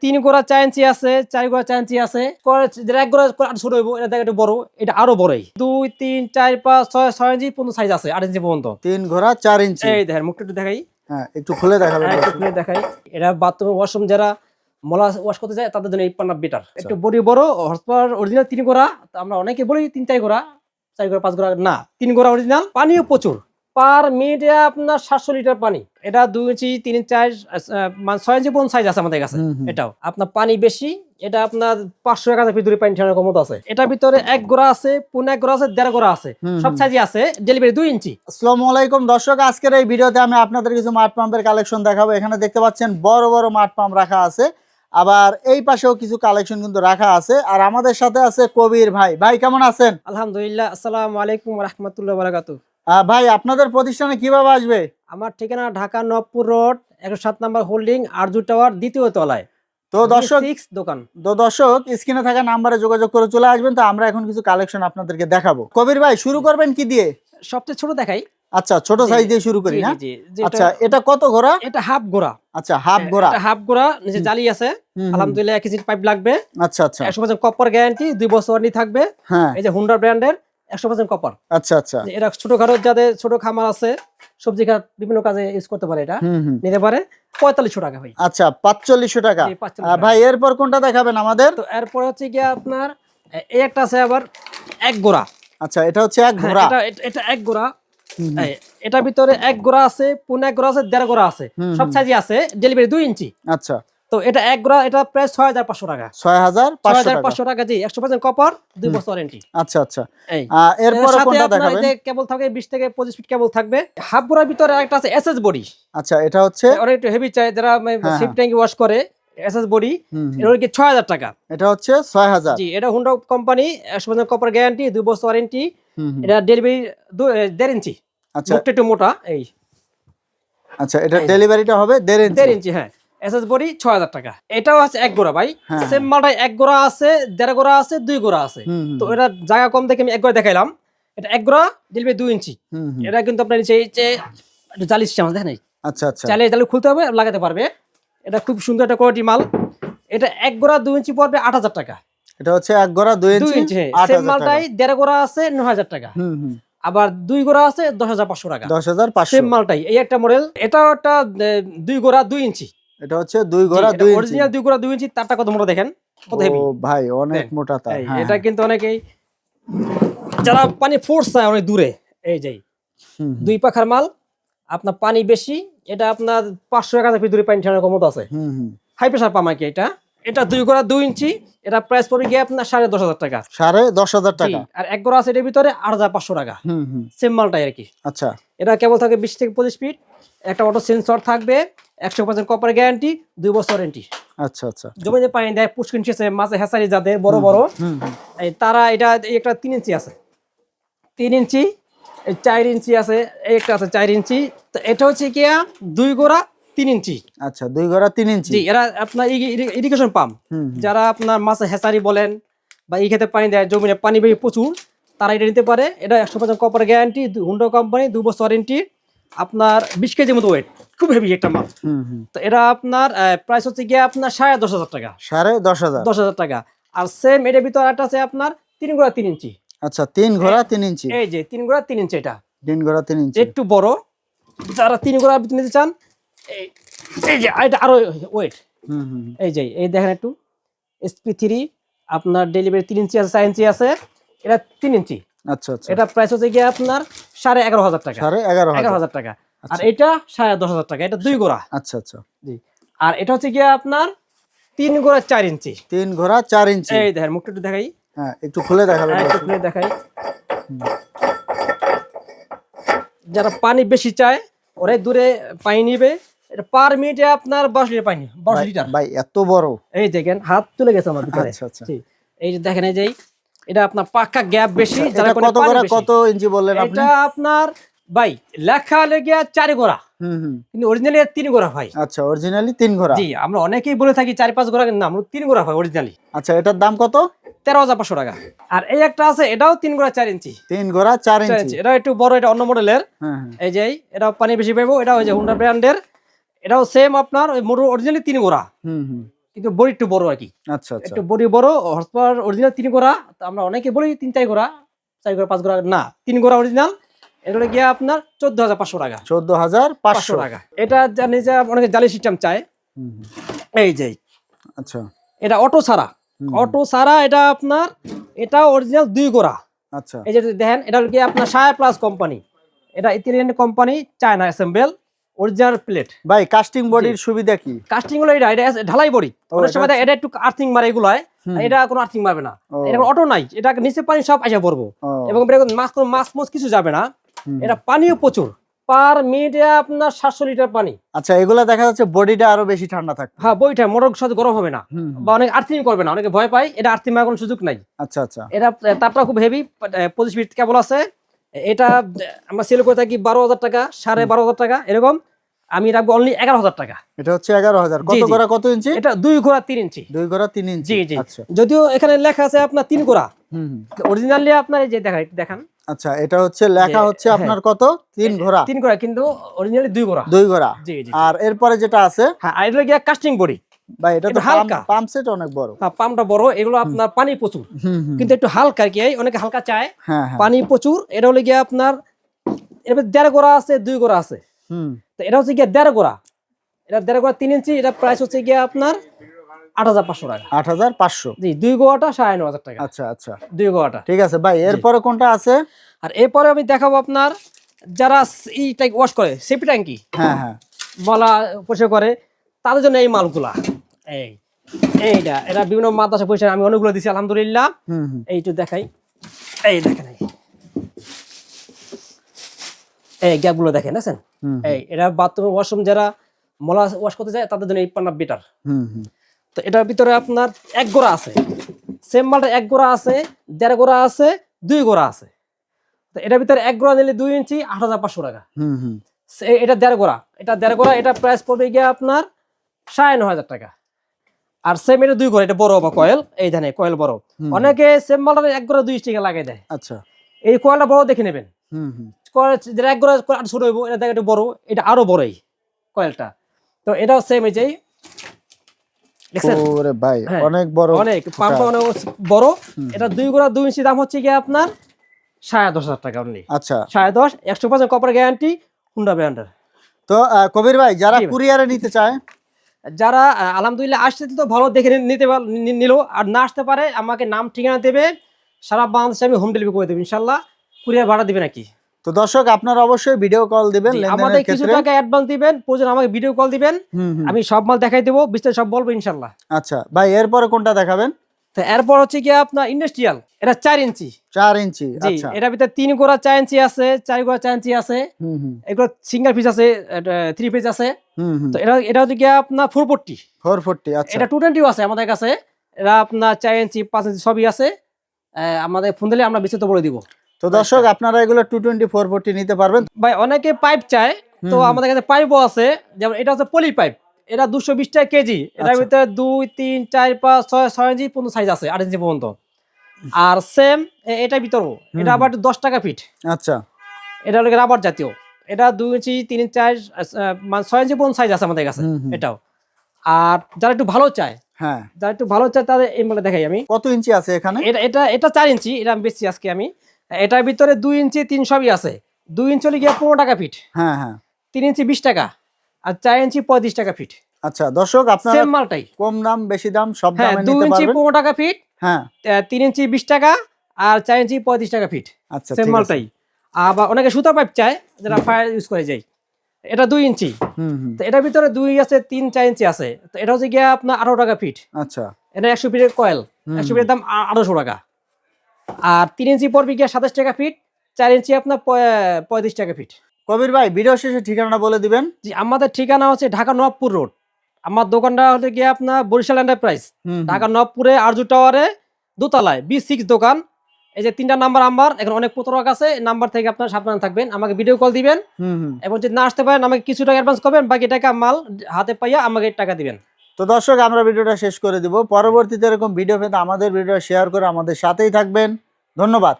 3 গোড়া 4 ইঞ্চি আছে, 4 গোড়া 4 ইঞ্চি আছে। যেটা 1 গোড়া ছোট হইব, এটা দেখে একটু বড়, এটা আরো বড়ই। 2 3 4 5 6 6 ইঞ্চি পর্যন্ত সাইজ আছে, 8 ইঞ্চি পর্যন্ত। 3 ঘোড়া 4 ইঞ্চি। এই দেখেন মুখটা একটু দেখাই। হ্যাঁ, একটু খুলে দেখাবেন। একটু খুলে দেখাই। এটা বাথরুম ওয়াশরুম যারা মলা ওয়াশ করতে যায় তাদের জন্য এই পান্না বেটার। একটু বডি বড়, হর্স পাওয়ার অরিজিনাল 3 গোড়া। আমরা অনেকে বলি 3 4 গোড়া, 4 গোড়া 5 গোড়া না, 3 গোড়া অরিজিনাল। পানিও প্রচুর, পার মিনিটে আপনার 700 লিটার পানি। এটা 2 ইঞ্চি 3 4 6 ইঞ্চি পর্যন্ত সাইজ আছে আমাদের কাছে। এটাও আপনার পানি বেশি, এটা আপনার 500 টাকা ভিতরে পানি ঠান্ডার ক্ষমতা আছে। এটার ভিতরে 1 গোড়া আছে, 1 গোড়া আছে, 1.5 গোড়া আছে, সব সাইজই আছে। ডেলিভারি 2 ইঞ্চি। আসসালামু আলাইকুম দর্শক, আজকের এই ভিডিওতে আমি আপনাদের কিছু মাঠ পাম্পের কালেকশন দেখাবো। এখানে দেখতে পাচ্ছেন বড় বড় মাঠ পাম্প রাখা আছে, আবার এই পাশেও কিছু কালেকশন কিন্তু রাখা আছে। আর আমাদের সাথে আছে কবির ভাই। ভাই কেমন আছেন? আলহামদুলিল্লাহ। আসসালামু আলাইকুম ওয়া রাহমাতুল্লাহি ওয়া বারাকাতুহু। ভাই আপনাদের প্রতিষ্ঠানে কিভাবে আসবে? আমার ঠিকানা ঢাকা নবপুর রোড 107 নম্বর হোল্ডিং আরজু টাওয়ার দ্বিতীয় তলায়। তো দর্শক দোকান। স্ক্রিনে থাকা নাম্বারে যোগাযোগ করে চলে আসবেন। তো আমরা এখন কিছু কালেকশন আপনাদেরকে দেখাবো। কবির ভাই শুরু করবেন কি দিয়ে? সবচেয়ে ছোট দেখাই। আচ্ছা, ছোট সাইজ দিয়ে শুরু করি না? আচ্ছা, এটা কত গোড়া? এটা হাফ গোড়া। আচ্ছা, হাফ গোড়া। এটা হাফ গোড়া, নিচে জালি আছে। আলহামদুলিল্লাহ 1 ইঞ্চি পাইপ লাগবে। আচ্ছা আচ্ছা, 100% কপার গ্যারান্টি, 2 বছর ওয়ারেন্টি থাকবে। হ্যাঁ, এই যে হুন্ডা ব্র্যান্ডের 100% কপার। আচ্ছা আচ্ছা, এটা ছোটখাটো যাদের ছোট খামার আছে, সবজি খাত বিভিন্ন কাজে ইউজ করতে পারে, এটা নিতে পারে। 4500 টাকা ভাই। আচ্ছা, 4500 টাকা। 4500 টাকা। ভাই এরপর কোনটা দেখাবেন আমাদের? তো এরপর হচ্ছে কি আপনার এই একটা আছে আবার 1 গোড়া। আচ্ছা, এটা হচ্ছে 1 গোড়া। এটা 1 গোড়া। এটার ভিতরে 1 গোড়া আছে, 1 গোড়া আছে, 1.5 গোড়া আছে, সব সাইজই আছে। ডেলিভারি 2 ইঞ্চি। আচ্ছা, তো এটা 1 গোড়া, এটা প্রায় 6500 টাকা। 6500 টাকা জি, 100% কপার, 2 বছর ওয়ারেন্টি। আচ্ছা আচ্ছা, এরপর কোনটা দেখাবেন? এই যে কেবল থাকবে 20 থেকে 25 ফিট কেবল থাকবে। হাফ গোড়ার ভিতরে আরেকটা আছে এসএস বডি। আচ্ছা, এটা হচ্ছে ওরা একটু হেভি চাই, যারা সিপ ট্যাঙ্কি ওয়াশ করে, এসএস বডি। এর কি 6000 টাকা। এটা হচ্ছে 6000। জি, এটা হুন্ডা কোম্পানি, 100% কপার গ্যারান্টি, 2 বছর ওয়ারেন্টি। এটা ডেলিভারি 1.5 ইঞ্চি। আচ্ছা, মুখটা একটু মোটা এই। আচ্ছা, এটা ডেলিভারিটা হবে 1.5 ইঞ্চি। হ্যাঁ, এসএস বডি 6000 টাকা। এটাও আছে 1 গোড়া ভাই। সেম মালটাই 1 গোড়া আছে, 1.5 গোড়া আছে, 2 গোড়া আছে। তো এটা জায়গা কম দেখে আমি 1 গোড়া দেখাইলাম। এটা 1 গোড়া, ডেলিভারি 2 ইঞ্চি। এটা কিন্তু আপনার নিচে এই যে একটু জালি সিস্টেম আছে, দেখেন এই। আচ্ছা আচ্ছা, চাইলে জালি খুলতে হবে, লাগাতে পারবে। এটা খুব সুন্দর একটা কোয়ালিটি মাল। এটা 1 গোড়া 2 ইঞ্চি পড়বে 8000 টাকা। এটা হচ্ছে 1 গোড়া 2 ইঞ্চি। সেম মালটাই 1.5 গোড়া আছে 9000 টাকা। আবার 2 গোড়া আছে 10500 টাকা। 10500 সেম মালটাই, এই একটা মডেল। এটাও একটা 2 গোড়া 2 ইঞ্চি। এটা হচ্ছে 2 গোড়া 2 ইঞ্চি। অরিজিনাল 2 গোড়া 2 ইঞ্চি। তারটা কত মোটা দেখেন, কত হেভি। ও ভাই, অনেক মোটা তার। হ্যাঁ, এটা কিন্তু অনেকেই যারা পানি ফোর্স চায় অনেক দূরে, এই যে 2 পাখার মাল, আপনার পানি বেশি। এটা আপনার 500 টাকা ভিতরে পানি ঠান্ডার ক্ষমতা আছে। হাই প্রেসার পাম্প আর কি। এটা 2 গোড়া 2 ইঞ্চি। এটা প্রাইস পড়ে গিয়ে আপনার 10500 টাকা। 10500 টাকা। আর 1 গোড়া আছে এর ভিতরে 8500 টাকা। সেম মালটাই আর কি। আচ্ছা, এটা কেবল থাকে 20 থেকে 25 ফিট। একটা অটো সেন্সর থাকবে, 100% কপার গ্যারান্টি, 2 বছর ওয়ারেন্টি। আচ্ছা আচ্ছা, জমিতে পানি দেয়, পুষ্কিন সেচে, মাছে হ্যাচারি যাদের বড় বড়, তারা এটা একটা 3 ইঞ্চি আছে, 3 ইঞ্চি, 4 ইঞ্চি আছে, এই একটা আছে 4 ইঞ্চি। তো এটা হচ্ছে কি 2 গোড়া 3 ইঞ্চি। আচ্ছা, 2 গোড়া 3 ইঞ্চি। জি, এরা আপনার ইরিগেশন পাম্প, যারা আপনার মাছে হ্যাচারি বলেন বা এই খেতে পানি দেয়, জমিনে পানি বেশি প্রচুর, তারা এটা নিতে পারে। এটা 100% কপার গ্যারান্টি, হুন্ডা কোম্পানি, 2 বছর ওয়ারেন্টি। আপনার 20 কেজির মতো ওয়েট, খুব হেভি একটা মাল। তো এটা আপনার প্রাইস হচ্ছে গিয়ে আপনার 10500 টাকা। 10500 টাকা। আর সেম এটার ভিতরে একটা আছে আপনার 3 গোড়া 3 ইঞ্চি। আচ্ছা, 3 গোড়া 3 ইঞ্চি। এই যে 3 গোড়া 3 ইঞ্চি। এটা 3 গোড়া 3 ইঞ্চি একটু বড়, যারা 3 গোড়া নিতে চান। এই যে এটা আরো ওয়েট। এই যে এই দেখেন একটু SP3, আপনার ডেলিভারি 3 ইঞ্চি আছে, 4 ইঞ্চি আছে। এটা 3 ইঞ্চি। আচ্ছা আচ্ছা, এটা প্রাইস হচ্ছে গিয়ে আপনার 11500 টাকা। 11500 টাকা। আর এটা 10500 টাকা। এটা 2 গোড়া। আচ্ছা আচ্ছা, জি। আর এটা হচ্ছে গিয়ে আপনার 3 গোড়া 4 ইঞ্চি। 3 গোড়া 4 ইঞ্চি। এই দেখেন মুখটা একটু দেখাই। হ্যাঁ, একটু খুলে দেখাবেন। একটু খুলে দেখাই। যারা পানি বেশি চায়, ওরাই দূরে পানি নিবে। এটা পার মিনিটে আপনার 10 লিটার পানি, 10 লিটার ভাই, এত বড়। এই দেখেন হাত চলে গেছে আমার ভিতরে। আচ্ছা আচ্ছা, এই যে দেখেন, এই যে এটা আপনার পাক্কা গ্যাপ বেশি। যারা কত গোড়া কত ইঞ্চি বললেন আপনি? এটা আপনার ভাই লেখা লেগে 4 গোড়া, কিন্তু অরিজিনালি 3 গোড়া ভাই। আচ্ছা, অরিজিনালি 3 গোড়া। জি, আমরা অনেকেই বলে থাকি 4-5 গোড়া, কিন্তু আমরা 3 গোড়া ভাই অরিজিনালি। আচ্ছা, এটার দাম কত? 13500 টাকা। আর এই একটা আছে, এটাও 3 গোড়া 4 ইঞ্চি। 3 গোড়া 4 ইঞ্চি। এটা একটু বড়, এটা অন্য মডেলের। এই যে এটাও পানি বেশি পাইবো। এটা ওই যে হুন্ডা ব্র্যান্ডের। এটাও সেম আপনার ওই মোটর অরিজিনালি 3 গোড়া। কিন্তু বডি একটু বড় আর কি, আচ্ছা আচ্ছা একটু বডি বড়। হর্স পাওয়ার অরিজিনাল 3 গোড়া, তো আমরা অনেকে বলি 3-4 গোড়া, 4 গোড়া 5 গোড়া না, 3 গোড়া অরিজিনাল। এটা গিয়ে আপনার 14,500 টাকা। 14,500 টাকা। এটা জানি যে অনেকে জালি সিস্টেম চায়। এই যে আচ্ছা, এটা অটো ছাড়া, অটো ছাড়া এটা আপনার, এটা অরিজিনাল 2 গোড়া। আচ্ছা এই যে দেখেন, এটা হলো কি আপনার সায়া প্লাস কোম্পানি, এটা Italian company, China assemble, original plate. ভাই কাস্টিং বডির সুবিধা কি? কাস্টিং হলো এটা ঢালাই বডি। অনেক সময় এটা একটু আর্থিং মারে, এগুলো এটা কোনো আর্থিং মারবে না, এটা অটো নাই, এটা নিচে পানি সব আসা পড়বো, এবং মাছ কিছু যাবে না। এটা পানিও প্রচুর, পার মিনিটে আপনার 700 লিটার পানি। আচ্ছা, এগুলা দেখা যাচ্ছে বডিটা আরো বেশি ঠান্ডা থাকবে। হ্যাঁ, বইটা মোটর সাথে গরম হবে না, বা অনেক আর্থিং করবে না, অনেকে ভয় পায়। এটা আর্থিং মারার কোনো সুযোগ নাই। আচ্ছা আচ্ছা, এটা তারটা খুব হেভি, 25 ফিট কেবল আছে। এটা আমরা সেল করে থাকি 12,000 টাকা, 12,500 টাকা এরকম। আমি রাখবো অনলি 11,000 টাকা। এটা হচ্ছে 11,000। কত গোড়া কত ইঞ্চি? এটা 2 গোড়া 3 ইঞ্চি। 2 গোড়া 3 ইঞ্চি। জি জি। আচ্ছা, যদিও এখানে লেখা আছে আপনার 3 গোড়া, অরিজিনালি আপনার এই যে দেখান। আচ্ছা, এটা হচ্ছে লেখা হচ্ছে আপনার কত? 3 গোড়া। 3 গোড়া, কিন্তু অরিজিনালি 2 গোড়া। 2 গোড়া। জি জি। আর এরপরে যেটা আছে, হ্যাঁ, আর এটা গিয়া কাস্টিং বডি। ভাই এটা তো হালকা, পাম্প সেট অনেক বড়। হ্যাঁ, পাম্পটা বড়। এগুলো আপনার পানি প্রচুর, কিন্তু একটু হালকা আর কি, অনেকে হালকা চায়। হ্যাঁ হ্যাঁ, পানি প্রচুর। এটা হলো গিয়া আপনার, এর 1.5 গোড়া আছে, 2 গোড়া আছে। তো এটা হচ্ছে গিয়া 1.5 গোড়া, এটা 1.5 গোড়া 3 ইঞ্চি। এটা প্রাইস হচ্ছে গিয়া আপনার 8,500 টাকা। 8,500। জি, 2 গোড়াটা 9,500 টাকা। আচ্ছা আচ্ছা, 2 গোড়াটা। ঠিক আছে ভাই। এরপরে কোনটা আছে? আর এরপরে আমি দেখাবো আপনার যারা এই ট্যাঙ্ক ওয়াশ করে, সেফটি ট্যাঙ্কি, হ্যাঁ হ্যাঁ, মলা পরিষ্কার করে, তাদের জন্য এই মালগুলা। এইটা এটা বিভিন্ন মাদ্রাসা পরিষ্কার, আমি অনেকগুলো দিছি আলহামদুলিল্লাহ। এইটু দেখাই, এই দেখেন, এই গ্যাপগুলো দেখেন, দেখেন। এটা বাথরুম ওয়াশরুম যারা মলা ওয়াশ করতে যায়, তাদের জন্য এই পান্না বেটার। তো এটার ভিতরে আপনার 1 গোড়া আছে, সেম মালটা 1 গোড়া আছে, 1.5 গোড়া আছে, 2 গোড়া আছে। তো এটার ভিতরে 1 গোড়া নিলে 2 ইঞ্চি 8,500 টাকা। এটা 1.5 গোড়া, এটা 1.5 গোড়া, এটা প্রাইস পড়বে গিয়ে আপনার 9,500 টাকা। আর সেম এটা 2 গোড়া, এটা বড় বা কয়েল, এই ধানে কয়েল বড়। অনেকে সেম মালটা 1 গোড়া 2 টাকা লাগাই দেয়। আচ্ছা, এই কয়েলটা বড় দেখে নেবেন। যেটা 1 গোড়া ছোট হইব, এটা দেখে একটু বড়, এটা আরো বড় এই কয়েলটা। তো এটাও সেম এই যে দেখছেন, ওরে ভাই অনেক বড়, অনেক পাম্পটা অনেক বড়। এটা 2 গোড়া 2 ইঞ্চি, দাম হচ্ছে গিয়ে আপনার 10,500 টাকা অনলি। আচ্ছা, 10,500, 100% কপার গ্যারান্টি, হুন্ডা ব্র্যান্ডের। তো কবির ভাই, যারা কুরিয়ারে নিতে চায়, যারা আলহামদুলিল্লাহ আসতে তো ভালো দেখে নিতে নিল, আর না আসতে পারে আমাকে নাম ঠিকানা দেবে, সারা বাংলাদেশে আমি হোম ডেলিভারি করে দেবো ইনশাল্লাহ। কুরিয়ার ভাড়া দিবে নাকি? তো দর্শক আপনারা অবশ্যই ভিডিও কল দিবেন, আমাদের কিছু টাকা অ্যাডভান্স দিবেন, প্রয়োজন আমাকে ভিডিও কল দিবেন, আমি সব মাল দেখাই দেবো, বিস্তারিত সব বলবো ইনশাল্লাহ। আচ্ছা ভাই, এরপরে কোনটা দেখাবেন? তো এরপর হচ্ছে কি আপনার ইন্ডাস্ট্রিয়াল, এটা 4 ইঞ্চি। 4 ইঞ্চি, জি, আচ্ছা। এটার ভিতরে 3 গোড়া 4 ইঞ্চি আছে, 4 গোড়া 4 ইঞ্চি আছে। এগুলো সিঙ্গেল পিস আছে, 3 পিস আছে। তো এটা হচ্ছে কি আপনার 440। 440, আচ্ছা। এটা 220 আছে আমাদের কাছে। এটা আপনার 4 ইঞ্চি 5 ইঞ্চি সবই আছে। আমাদের ফোন দিলে আমরা বিস্তারিত বলে দিব। তো দর্শক আপনারা এগুলো 220 440 নিতে পারবেন। ভাই অনেকে পাইপ চায়, তো আমাদের কাছে পাইপও আছে। যেমন এটা হচ্ছে পলি পাইপ, এটা 220 টাকা কেজি। এটার ভিতরে 2 3 4 5 6 6 ইঞ্চি পর্যন্ত সাইজ আছে, 8 ইঞ্চি পর্যন্ত। আর সেম এটার ভিতরেও, এটা আবার 10 টাকা ফিট। আচ্ছা, এটা হলো রাবার জাতীয়, এটা 2 ইঞ্চি 3 4 মানে 6 ইঞ্চি পর্যন্ত সাইজ আছে আমাদের কাছে এটাও। আর যারা একটু ভালো চায়, হ্যাঁ, যারা একটু ভালো চায় তাদের এই মালটা দেখাই আমি। কত ইঞ্চি আছে এখানে? এটা 4 ইঞ্চি, এটা আমি বেচছি আজকে আমি। এটার ভিতরে 2 ইঞ্চি 3 সবই আছে। 2 ইঞ্চি হলে গিয়ে 15 টাকা ফিট, হ্যাঁ হ্যাঁ। 3 ইঞ্চি 20 টাকা, আর 4 ইঞ্চি 35 টাকা ফিট। আচ্ছা দর্শক, আপনারা সেম মালটাই, কম দাম বেশি দাম সব হ্যাঁ, দামে 2 নিতে ইঞ্চি পারবেন। 15 টাকা ফিট, হ্যাঁ, 3 ইঞ্চি 20 টাকা, আর 4 ইঞ্চি 35 টাকা ফিট। আচ্ছা, সেম মালটাই। আবার অনেকে সুতা পাইপ চায়, যারা ফায়ার ইউজ করে যায়, এটা 2 ইঞ্চি। তো এটার ভিতরে 2 আছে, 3 4 ইঞ্চি আছে। তো এটা হচ্ছে গিয়ে আপনার 18 টাকা ফিট। আচ্ছা, এটা 100 ফিটের কয়েল, 100 ফিটের দাম 1800 টাকা। আর 3 ইঞ্চি পড়বে গিয়ে 27 টাকা ফিট, 4 ইঞ্চি আপনার 35 টাকা ফিট। কবির ভাই ভিডিও শেষে ঠিকানাটা বলে দিবেন। জি, আমাদের ঠিকানা হচ্ছে ঢাকা নবাবপুর রোড। আমার দোকানটা হচ্ছে গিয়ে আপনার বরিশাল এন্টারপ্রাইজ, ঢাকা নবাবপুরে আরজু টাওয়ারে দোতলায় B6 দোকান। এই যে 3টা নাম্বার আমার এখন অনেক প্রতারক আছে, নাম্বার থেকে আপনারা সাবধান থাকবেন। আমাকে ভিডিও কল দিবেন, এবং যদি না আসতে পারেন আমাকে কিছু টাকা অ্যাডভান্স করবেন, বাকি টাকা মাল হাতে পাইয়া আমাকে টাকা দিবেন। তো দর্শক, আমরা ভিডিওটা শেষ করে দিব। পরবর্তীতে এরকম ভিডিও পেতে আমাদের ভিডিও শেয়ার করে আমাদের সাথেই থাকবেন। ধন্যবাদ।